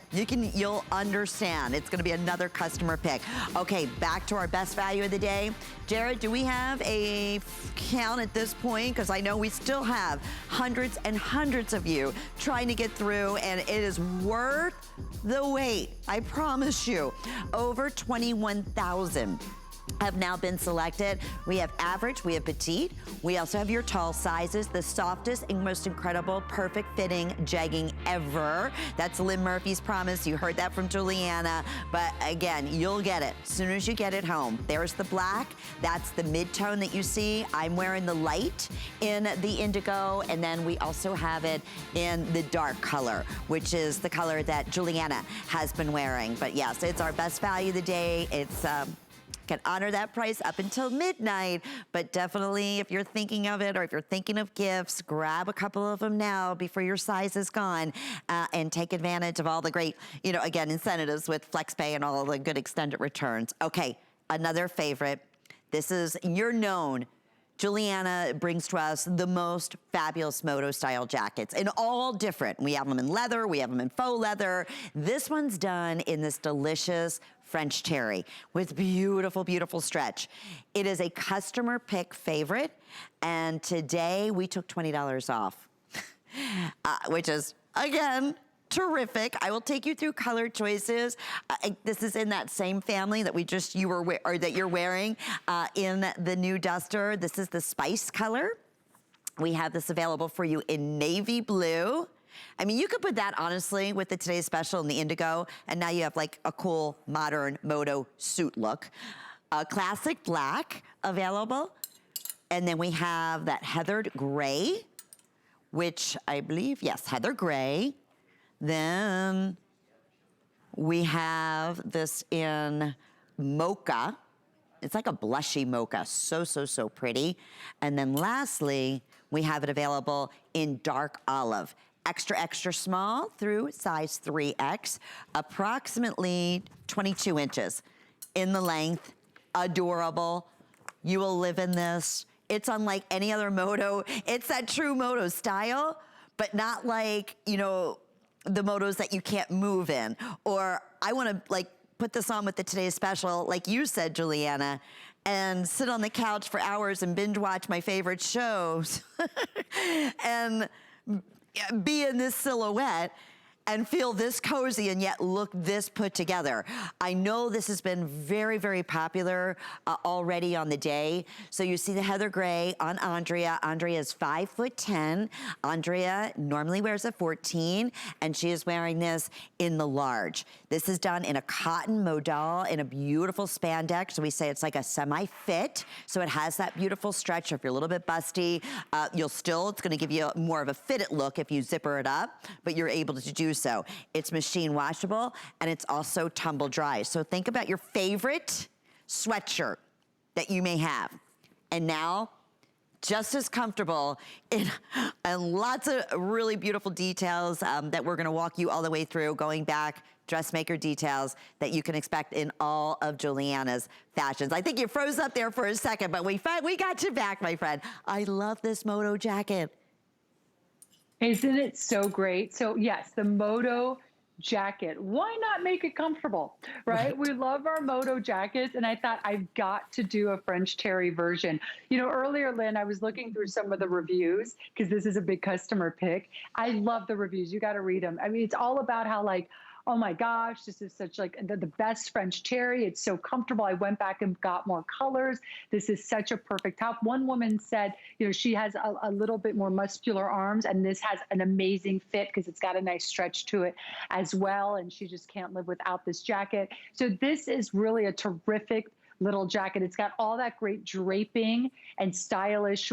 You'll understand. It's gonna be another customer pick. Okay, back to our best value of the day. Jared, do we have a count at this point? Because I know we still have hundreds and hundreds of you trying to get through, and it is worth the wait. I promise you. Over 21,000 have now been selected. We have average, we have petite, we also have your tall sizes, the softest and most incredible perfect fitting jegging ever. That's Lynn Murphy's promise. You heard that from Giuliana, but again, you'll get it as soon as you get it home. There's the black, that's the mid-tone that you see. I'm wearing the light in the indigo, and then we also have it in the dark color, which is the color that Giuliana has been wearing. But yes, it's our best value of the day. It's can honor that price up until midnight, but definitely if you're thinking of it or if you're thinking of gifts, grab a couple of them now before your size is gone and take advantage of all the great, you know, again, incentives with FlexPay and all the good extended returns. Okay, another favorite. This is, you're known, Giuliana brings to us the most fabulous moto style jackets and all different. We have them in leather, we have them in faux leather. This one's done in this delicious French terry with beautiful, beautiful stretch. It is a customer pick favorite, and today we took $20 off, which is, again, terrific. I will take you through color choices. This is in that same family that you're wearing in the new duster. This is the spice color. We have this available for you in navy blue. I mean, you could put that honestly with the Today's Special and the indigo, and now you have like a cool modern moto suit look. Classic black available. And then we have that heathered gray, which I believe, yes, heather gray. Then we have this in mocha. It's like a blushy mocha, so, so, so pretty. And then lastly, we have it available in dark olive. Extra, extra small through size 3X, approximately 22 inches in the length, adorable. You will live in this. It's unlike any other moto. It's that true moto style, but not like, you know, the motos that you can't move in. Or I wanna like put this on with the Today's Special, like you said, Giuliana, and sit on the couch for hours and binge watch my favorite shows and be in this silhouette and feel this cozy and yet look this put together. I know this has been very, very popular already on the day. So you see the heather gray on Andrea. Andrea is 5'10". Andrea normally wears a 14, and she is wearing this in the large. This is done in a cotton modal in a beautiful spandex. So we say it's like a semi-fit. So it has that beautiful stretch. If you're a little bit busty, it's gonna give you more of a fitted look if you zipper it up, but you're able to do so. It's machine washable, and it's also tumble dry. So think about your favorite sweatshirt that you may have. And now, just as comfortable and lots of really beautiful details that we're gonna walk you all the way through, going back, dressmaker details that you can expect in all of Giuliana's fashions. I think you froze up there for a second, but we got you back, my friend. I love this moto jacket. Isn't it so great? So yes, the moto jacket. Why not make it comfortable, right? We love our moto jackets, and I thought I've got to do a French terry version. You know, earlier, Lynn, I was looking through some of the reviews because this is a big customer pick. I love the reviews. You got to read them. I mean, it's all about how like, oh my gosh, this is such like the best French terry. It's so comfortable. I went back and got more colors. This is such a perfect top. One woman said, you know, she has a little bit more muscular arms, and this has an amazing fit because it's got a nice stretch to it as well. And she just can't live without this jacket. So this is really a terrific little jacket. It's got all that great draping and stylish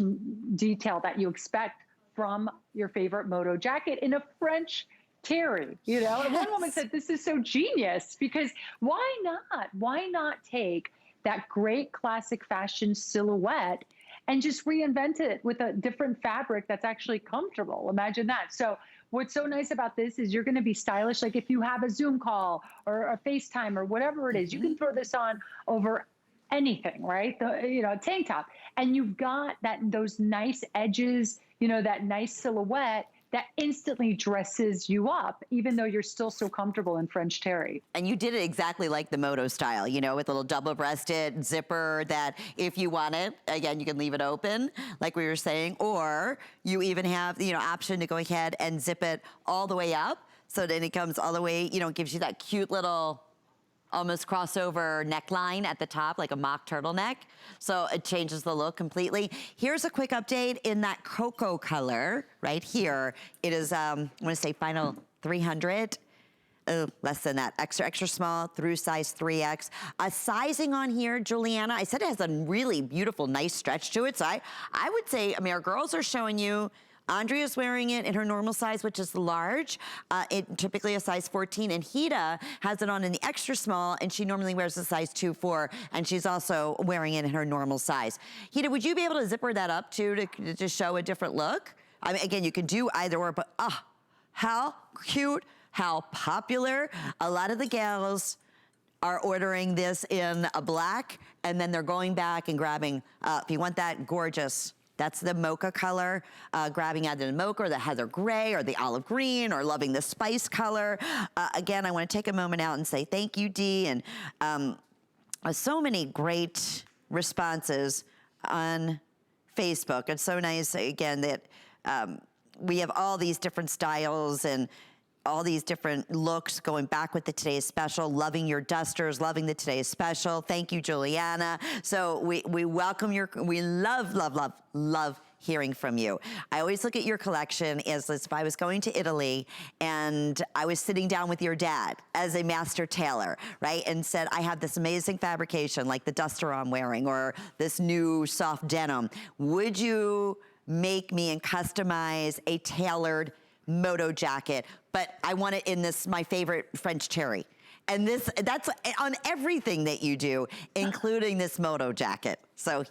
detail that you expect from your favorite moto jacket in a French terry, you know. And one woman said, this is so genius because why not? Why not take that great classic fashion silhouette and just reinvent it with a different fabric that's actually comfortable? Imagine that. So what's so nice about this is you're going to be stylish. Like if you have a Zoom call or a FaceTime or whatever it is, you can throw this on over anything, right? You know, a tank top, and you've got those nice edges, you know, that nice silhouette that instantly dresses you up, even though you're still so comfortable in French terry. And you did it exactly like the moto style, you know, with a little double-breasted zipper that if you want it, again, you can leave it open, like we were saying, or you even have, you know, option to go ahead and zip it all the way up, so then it comes all the way, you know, gives you that cute little almost crossover neckline at the top, like a mock turtleneck. So it changes the look completely. Here's a quick update in that cocoa color right here. It is, I wanna say final 300. Less than that, extra, extra small through size 3X. Sizing on here, Giuliana, I said it has a really beautiful, nice stretch to it. So I would say, I mean, our girls are showing you Andrea's wearing it in her normal size, which is large. Typically a size 14, and Hida has it on in the extra small, and she normally wears a size 2-4, and she's also wearing it in her normal size. Hida, would you be able to zipper that up too to show a different look? I mean, again, you can do either or, but how cute, how popular. A lot of the gals are ordering this in a black, and then they're going back and grabbing, if you want that gorgeous, that's the mocha color, grabbing either the mocha or the heather gray or the olive green, or loving the spice color. Again, I want to take a moment out and say thank you, Dee, and so many great responses on Facebook. It's so nice, again, that we have all these different styles and all these different looks going back with the Today's Special, loving your dusters, loving the Today's Special. Thank you, Giuliana. So we welcome we love, love, love, love hearing from you. I always look at your collection as if I was going to Italy and I was sitting down with your dad as a master tailor, right? And said, I have this amazing fabrication like the duster I'm wearing or this new soft denim. Would you make me and customize a tailored moto jacket, but I want it in this, my favorite French cherry. And that's on everything that you do, including this moto jacket. So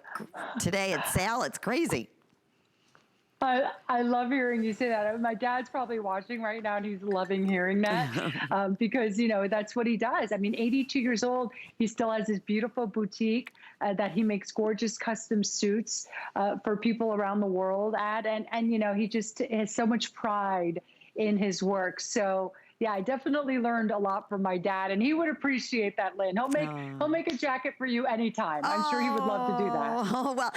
today at sale, it's crazy. I love hearing you say that. My dad's probably watching right now and he's loving hearing that because, you know, that's what he does. I mean, 82 years old, he still has this beautiful boutique that he makes gorgeous custom suits for people around the world at. And, you know, he just has so much pride in his work. So, yeah, I definitely learned a lot from my dad, and he would appreciate that, Lynn. He'll make a jacket for you anytime. I'm sure he would love to do that. Oh, well,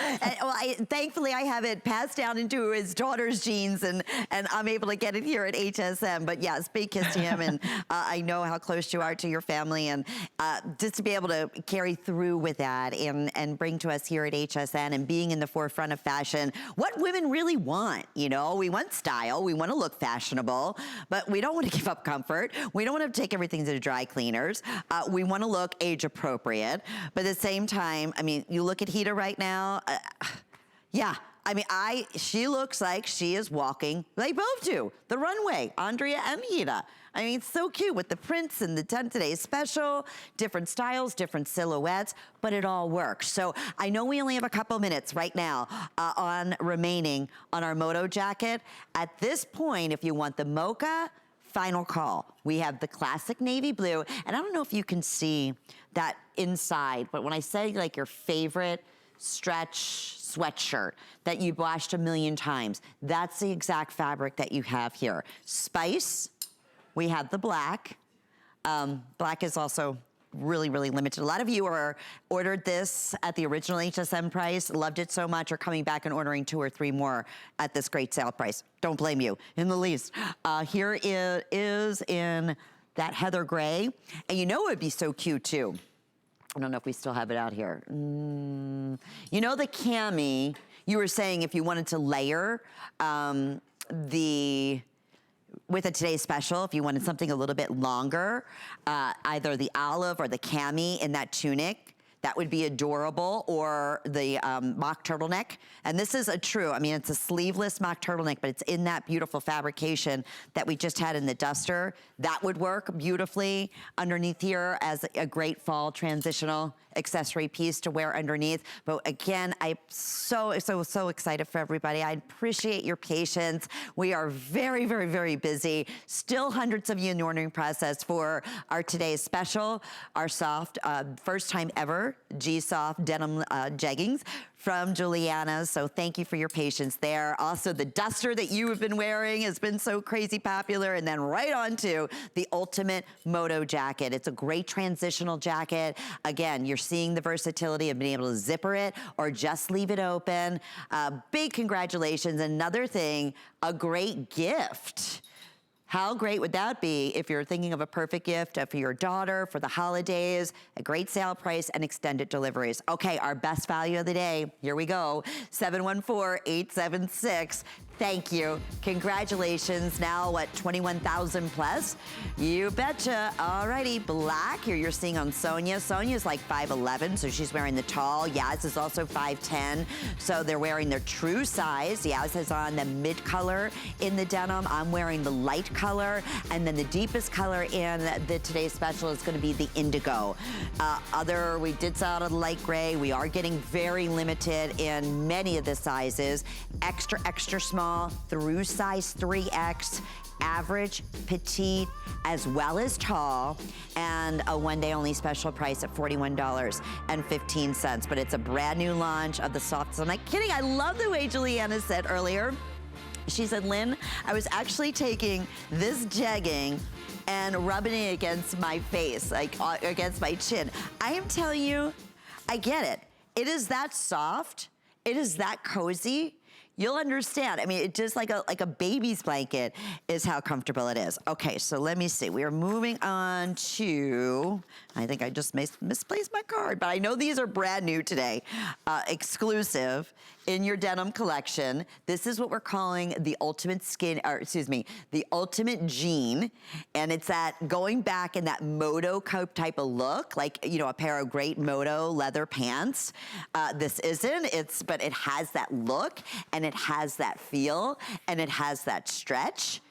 thankfully I have it passed down into his daughter's genes, and I'm able to get it here at HSN. But yes, big kiss to him, and I know how close you are to your family, and just to be able to carry through with that and bring to us here at HSN and being in the forefront of fashion, what women really want. You know, we want style, we want to look fashionable, but we don't want to give up comfort. We don't want to take everything to the dry cleaners. We want to look age appropriate, but at the same time, I mean, you look at Hida right now, yeah, I mean, she looks like she is walking, they both do, the runway, Andrea and Hida. I mean, it's so cute with the prints and the Today's Special, different styles, different silhouettes, but it all works. So I know we only have a couple minutes right now remaining on our moto jacket. At this point, if you want the mocha, final call. We have the classic navy blue, and I don't know if you can see that inside, but when I say like your favorite stretch sweatshirt that you've washed 1,000,000 times, that's the exact fabric that you have here. Spice, we have the black. Black is also really, really limited. A lot of you ordered this at the original HSN price, loved it so much, are coming back and ordering 2 or 3 more at this great sale price. Don't blame you in the least. Here it is in that heather gray. And you know it would be so cute too. I don't know if we still have it out here. You know the cami, you were saying if you wanted to layer with a Today's Special, if you wanted something a little bit longer, either the olive or the cami in that tunic, that would be adorable, or the mock turtleneck. And this is a true, I mean, it's a sleeveless mock turtleneck, but it's in that beautiful fabrication that we just had in the duster. That would work beautifully underneath here as a great fall transitional accessory piece to wear underneath. But again, I'm so excited for everybody. I appreciate your patience. We are very, very, very busy. Still hundreds of you in the ordering process for our Today's Special, our soft, first time ever G-Soft denim jeggings from Giuliana. So thank you for your patience there. Also, the duster that you have been wearing has been so crazy popular. And then right on to the ultimate moto jacket. It's a great transitional jacket. Again, you're seeing the versatility of being able to zipper it or just leave it open. Big congratulations. Another thing, a great gift. How great would that be if you're thinking of a perfect gift for your daughter, for the holidays, a great sale price and extended deliveries. Okay, our best value of the day, here we go, 714-876. Thank you. Congratulations. Now, what, 21,000 plus? You betcha. All righty, black. Here you're seeing on Sonia. Sonia's like 5'11", so she's wearing the tall. Yaz is also 5'10", so they're wearing their true size. Yaz has on the mid color in the denim. I'm wearing the light color, and then the deepest color in the today's special is going to be the indigo. We did sell out of the light gray. We are getting very limited in many of the sizes. Extra, extra small through size 3X, average, petite, as well as tall, and a one-day only special price at $41.15. But it's a brand new launch of the soft. I'm not kidding. I love the way Giuliana said earlier. She said, Lynn, I was actually taking this jegging and rubbing it against my face, like against my chin. I am telling you, I get it. It is that soft. It is that cozy. You'll understand. I mean, it just like a baby's blanket is how comfortable it is. Okay, so let me see. We are moving on to, I think I just misplaced my card, but I know these are brand new today. Exclusive in your denim collection. This is what we're calling the ultimate the ultimate jean. And it's that going back in that moto coat type of look, like, you know, a pair of great moto leather pants. This isn't, but it has that look, and it has that feel, and it has that stretch.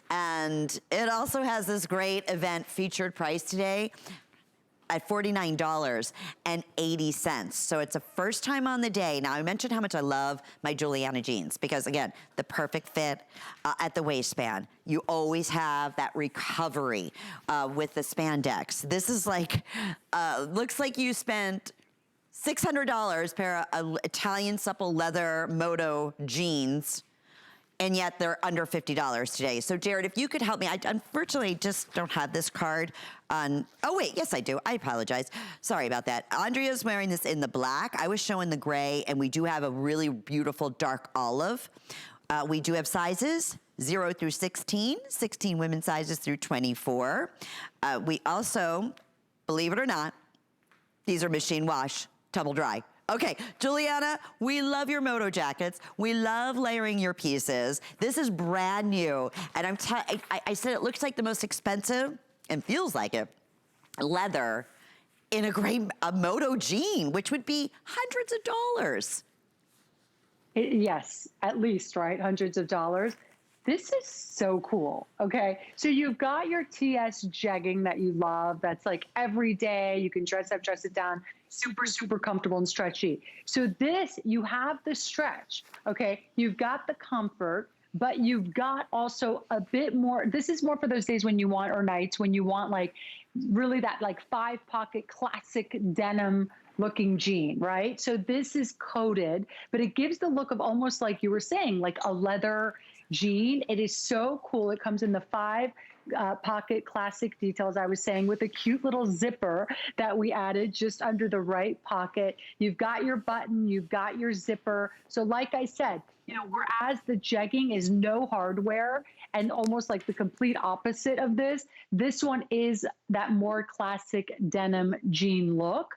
And it also has this great event featured price today at $49.80. So it's a first time on the day. Now, I mentioned how much I love my Giuliana jeans because, again, the perfect fit at the waistband. You always have that recovery with the spandex. This is like, looks like you spent $600 pair of Italian supple leather moto jeans, and yet they're under $50 today. So Jared, if you could help me, I unfortunately just don't have this card on, oh wait, yes I do, I apologize. Sorry about that. Andrea's wearing this in the black. I was showing the gray, and we do have a really beautiful dark olive. We do have sizes 0 through 16, 16 women's sizes through 24. We also, believe it or not, these are machine wash, tumble dry. Okay, Giuliana, we love your moto jackets. We love layering your pieces. This is brand new. And I said it looks like the most expensive, and feels like it, leather in a moto jean, which would be hundreds of dollars. Yes, at least, right? Hundreds of dollars. This is so cool, okay? So you've got your TS jegging that you love. That's like every day. You can dress up, dress it down. Super, super comfortable and stretchy. So this, you have the stretch, okay? You've got the comfort, but you've got also a bit more. This is more for those days when you want, or nights when you want like really that like 5-pocket classic denim looking jean, right? So this is coated, but it gives the look of almost like you were saying, like a leather jean. It is so cool. It comes in the 5-pocket classic details, I was saying, with a cute little zipper that we added just under the right pocket. You've got your button, you've got your zipper. So like I said, you know, whereas the jegging is no hardware and almost like the complete opposite of this one is that more classic denim jean look.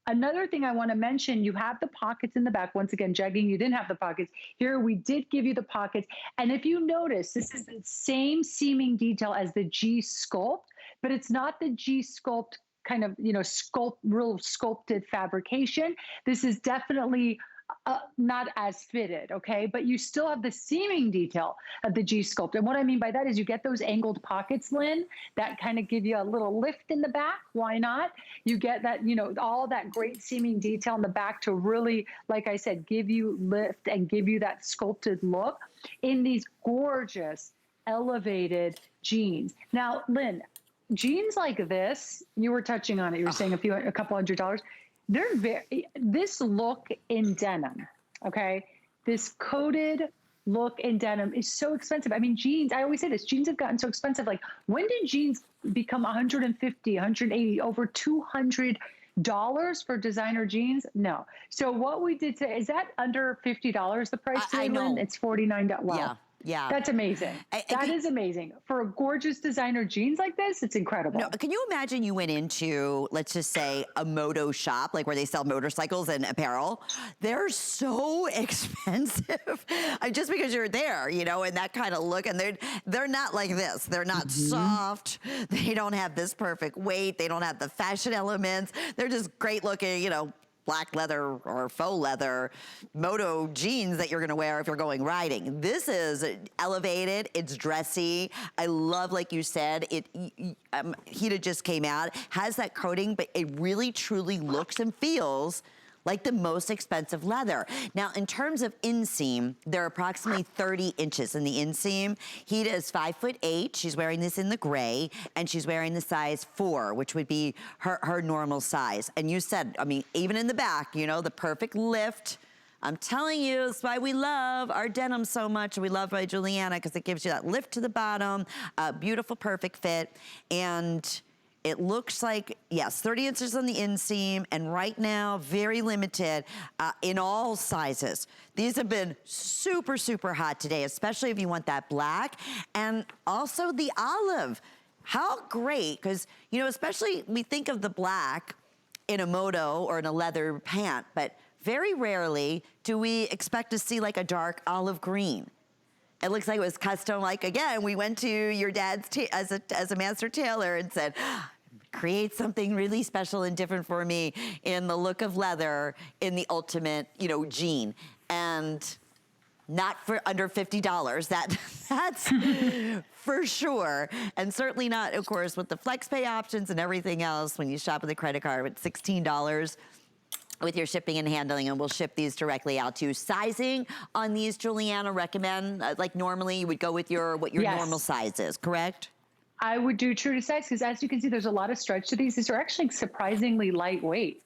Another thing I want to mention, you have the pockets in the back. Once again, jegging, you didn't have the pockets. Here, we did give you the pockets. And if you notice, this is the same seaming detail as the G Sculpt, but it's not the G Sculpt kind of, you know, real sculpted fabrication. This is definitely not as fitted, okay? But you still have the seaming detail of the G Sculpt. And what I mean by that is you get those angled pockets, Lynn, that kind of give you a little lift in the back. Why not? You get that, you know, all that great seaming detail in the back to really, like I said, give you lift and give you that sculpted look in these gorgeous elevated jeans. Now, Lynn, jeans like this, you were touching on it. You were saying a couple $100. They're this look in denim, okay? This coated look in denim is so expensive. I mean, jeans, I always say this, jeans have gotten so expensive. Like, when did jeans become $150, $180, over $200 for designer jeans? No. So what we did today, is that under $50 the price today, I know. Lynn? It's $49. Wow. Yeah. Yeah. That's amazing. That is amazing. For a gorgeous designer jeans like this, it's incredible. No, can you imagine you went into, let's just say, a moto shop, like where they sell motorcycles and apparel? They're so expensive. Just because you're there, you know, and that kind of look, and they're not like this. They're not soft. They don't have this perfect weight. They don't have the fashion elements. They're just great looking, you know, black leather or faux leather moto jeans that you're gonna wear if you're going riding. This is elevated, it's dressy. I love, like you said, heated just came out, has that coating, but it really truly looks and feels like the most expensive leather. Now, in terms of inseam, there are approximately 30 inches in the inseam. Hida is 5'8". She's wearing this in the gray, and she's wearing the size 4, which would be her normal size. And you said, I mean, even in the back, you know, the perfect lift. I'm telling you, that's why we love our denim so much. We love by Giuliana, because it gives you that lift to the bottom, beautiful, perfect fit. And it looks like, yes, 30 inches on the inseam, and right now, very limited in all sizes. These have been super, super hot today, especially if you want that black, and also the olive. How great, because, you know, especially we think of the black in a moto or in a leather pant, but very rarely do we expect to see like a dark olive green. It looks like it was custom, like, again, we went to your dad's as a master tailor and said, create something really special and different for me in the look of leather in the ultimate, you know, jean. And not for under $50, that's for sure. And certainly not, of course, with the flex pay options and everything else when you shop with a credit card, it's $16 with your shipping and handling, and we'll ship these directly out to you. Sizing on these, Giuliana, recommend, like normally you would go with what your normal size is, correct? I would do true to size, because as you can see, there's a lot of stretch to these. These are actually surprisingly lightweight.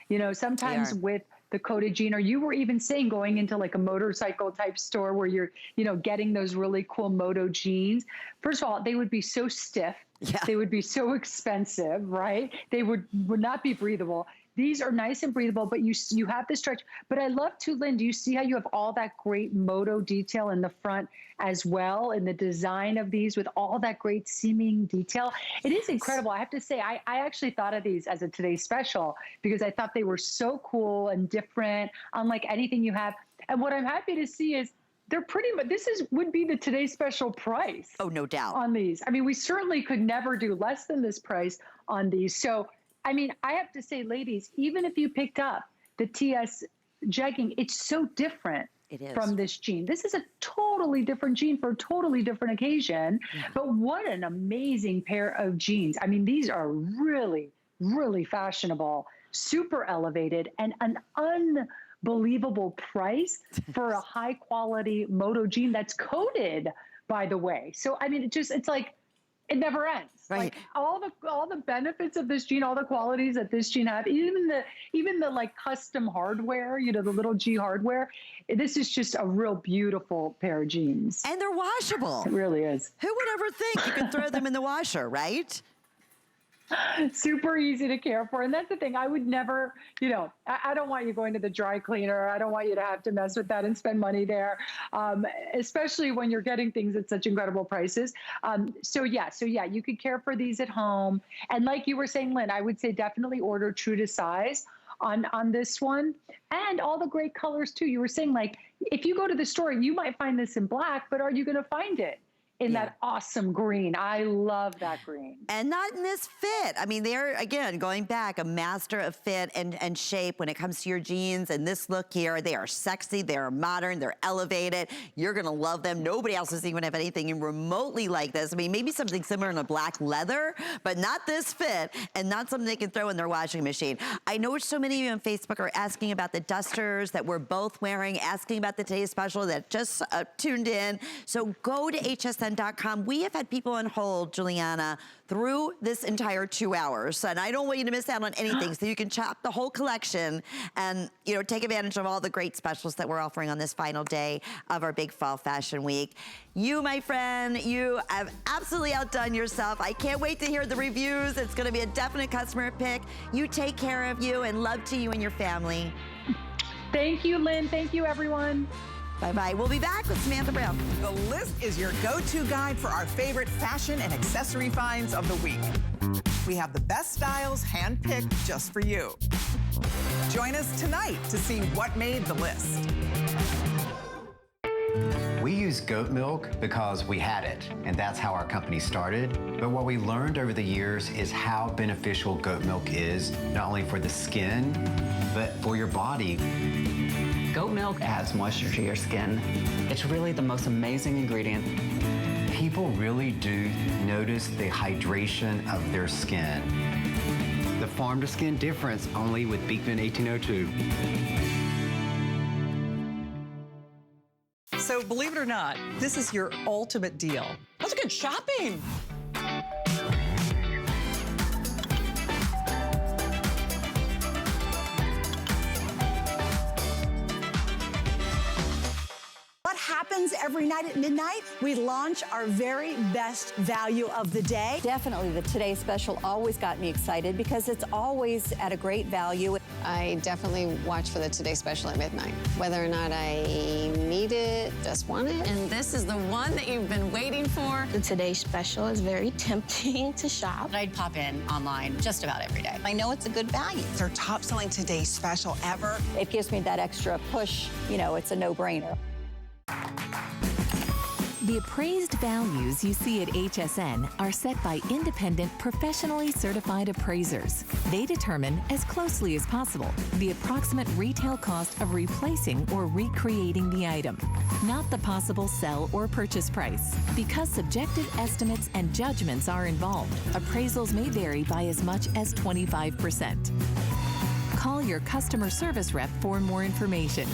You know, sometimes with the coated jean, or you were even saying going into like a motorcycle type store where you're, you know, getting those really cool moto jeans. First of all, they would be so stiff. Yeah. They would be so expensive, right? They would not be breathable. These are nice and breathable, but you have the stretch. But I love too, Lynn, do you see how you have all that great moto detail in the front as well, in the design of these with all that great seaming detail? It is incredible. I have to say, I actually thought of these as a today's special because I thought they were so cool and different, unlike anything you have. And what I'm happy to see is they're pretty much, would be the today's special price. Oh, no doubt. On these. I mean, we certainly could never do less than this price on these. So, I mean, I have to say, ladies, even if you picked up the TS jegging, it's so different from this jean. This is a totally different jean for a totally different occasion. Yeah. But what an amazing pair of jeans. I mean, these are really, really fashionable, super elevated, and an unbelievable price for a high quality moto jean that's coated, by the way. So, I mean, it's like, it never ends. Right. Like all the benefits of this jean, all the qualities that this jean have, even the like custom hardware, you know, the little G hardware. This is just a real beautiful pair of jeans. And they're washable. It really is. Who would ever think you could throw them in the washer, right? Super easy to care for. And that's the thing. I would never, you know, I don't want you going to the dry cleaner. I don't want you to have to mess with that and spend money there, especially when you're getting things at such incredible prices. So yeah, you could care for these at home. And like you were saying, Lynn, I would say definitely order true to size on this one, and all the great colors too. You were saying, like, if you go to the store, you might find this in black, but are you going to find it in that awesome green? I love that green. And not in this fit. I mean, they're, again, going back, a master of fit and shape when it comes to your jeans. And this look here, they are sexy, they are modern, they're elevated. You're gonna love them. Nobody else is even have anything remotely like this. I mean, maybe something similar in a black leather, but not this fit, and not something they can throw in their washing machine. I know so many of you on Facebook are asking about the dusters that we're both wearing, asking about the today's special that just tuned in. So go to HSN. We have had people on hold, Giuliana, through this entire 2 hours. And I don't want you to miss out on anything. So you can shop the whole collection and, you know, take advantage of all the great specials that we're offering on this final day of our big fall fashion week. You, my friend, you have absolutely outdone yourself. I can't wait to hear the reviews. It's going to be a definite customer pick. You take care of you, and love to you and your family. Thank you, Lynn. Thank you, everyone. Bye-bye. We'll be back with Samantha Brown. The list is your go-to guide for our favorite fashion and accessory finds of the week. We have the best styles handpicked just for you. Join us tonight to see what made the list. We use goat milk because we had it, and that's how our company started. But what we learned over the years is how beneficial goat milk is, not only for the skin, but for your body. Goat milk adds moisture to your skin. It's really the most amazing ingredient. People really do notice the hydration of their skin. The farm to skin difference only with Beekman 1802. So believe it or not, this is your ultimate deal. That's good shopping. What happens every night at midnight? We launch our very best value of the day. Definitely the Today Special always got me excited because it's always at a great value. I definitely watch for the Today Special at midnight. Whether or not I need it, just want it. And this is the one that you've been waiting for. The Today Special is very tempting to shop. I'd pop in online just about every day. I know it's a good value. It's our top selling Today Special ever. It gives me that extra push. You know, it's a no-brainer. The appraised values you see at HSN are set by independent, professionally certified appraisers. They determine, as closely as possible, the approximate retail cost of replacing or recreating the item, not the possible sell or purchase price. Because subjective estimates and judgments are involved, appraisals may vary by as much as 25%. Call your customer service rep for more information.